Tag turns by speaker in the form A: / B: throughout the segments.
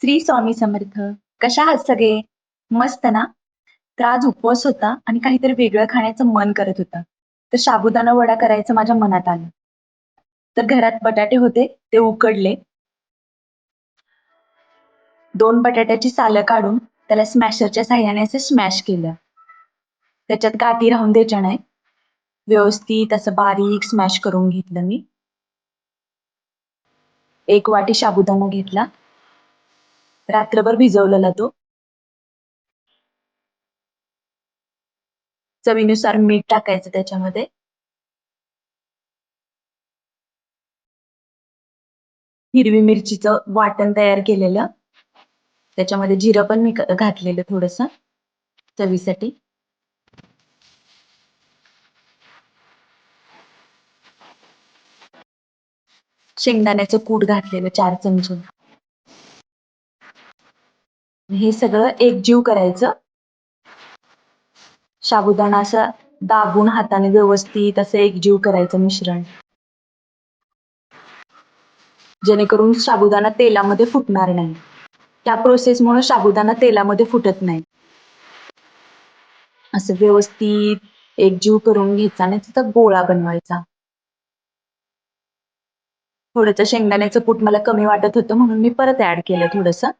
A: श्री स्वामी समर्थ. कशा आहात सगळे? मस्त ना? तर आज उपवास होता आणि काहीतरी वेगळं खाण्याचं मन करत होतं. तर साबुदाणा वडा करायचं माझ्या मनात आलं. तर घरात बटाटे होते, ते उकडले. 2 बटाट्याची सालं काढून त्याला स्मॅशरच्या साहाय्याने असं स्मॅश केलं. त्याच्यात गाठी राहून द्यायच्या नाहीत. व्यवस्थित असं बारीक स्मॅश करून घेतलं मी. 1 वाटी साबुदाणा घेतला. रात्रभर भिजवलेला तो. चवीनुसार मीठ टाकायचं त्याच्यामध्ये. हिरवी मिरचीचं वाटण तयार केलेलं. त्याच्यामध्ये जिरं पण मी घातलेलं थोडंसं चवीसाठी. शेंगदाण्याचं कूट घातलेलं 4 चमचे. हे सगळं एकजीव करायचं. साबुदाणा असा दाबून हाताने व्यवस्थित असं एकजीव करायचं मिश्रण. जेणेकरून साबुदाणा तेलामध्ये फुटणार नाही. त्या प्रोसेसमुळे साबुदाणा तेलामध्ये फुटत नाही. असं व्यवस्थित एकजीव करून घ्यायचा आणि त्याचा गोळा बनवायचा. थोडंसं शेंगदाण्याचं कूट मला कमी वाटत होतं म्हणून मी परत ऍड केलं थोडंसं.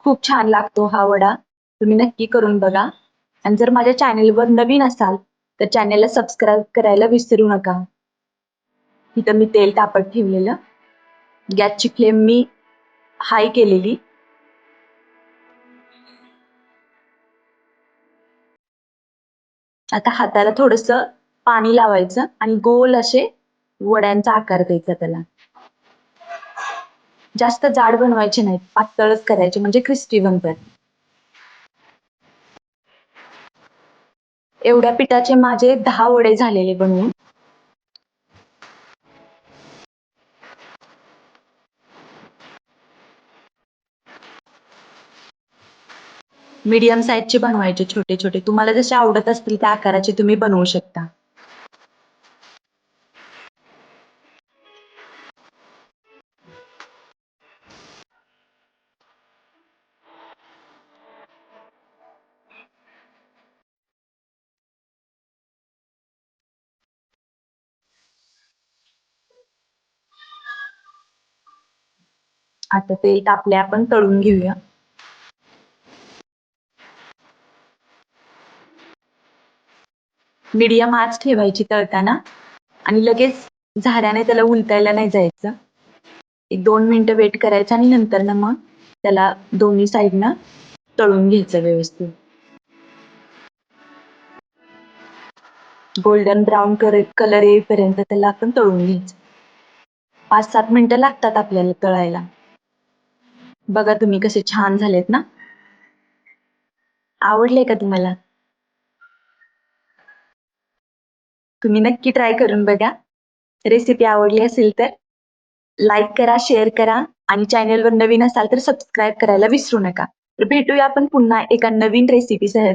A: खूप छान लागतो हा वडा. तुम्ही नक्की करून बघा. आणि जर माझ्या चॅनेलवर नवीन असाल तर चॅनेलला सबस्क्राईब करायला विसरू नका. इथं मी तेल तापत ठेवलेलं. गॅसची फ्लेम मी हाय केलेली. आता हाताला थोडंसं पाणी लावायचं आणि गोल असे वड्यांचा आकार द्यायचा त्याला. जास्त जाड बनवायचे नाहीत, पातळच करायचे म्हणजे क्रिस्पी बनतात. एवढ्या पिठाचे माझे 10 वडे झालेले बनवून. मीडियम साईजचे बनवायचे छोटे छोटे. तुम्हाला जसे आवडत असतील त्या आकाराचे तुम्ही बनवू शकता. आता ते तापले, आपण तळून घेऊया. मीडियम आच ठेवायची तळताना आणि लगेच झाऱ्याने त्याला उलटायला नाही जायचं. 1-2 मिनिटं वेट करायचं आणि नंतर ना मग त्याला दोन्ही साईडनं तळून घ्यायचं व्यवस्थित. गोल्डन ब्राऊन कलर येईपर्यंत त्याला आपण तळून घ्यायचं. 5-7 मिनिटं लागतात आपल्याला तळायला. बघा तुम्ही कसे छान झालेत ना? आवडले का तुम्हाला? तुम्ही नक्की ट्राय करून बघा. रेसिपी आवडली असेल तर लाईक करा, शेअर करा आणि चॅनेलवर नवीन असाल तर सबस्क्राईब करायला विसरू नका. तर भेटूया आपण पुन्हा एका नवीन रेसिपीसह.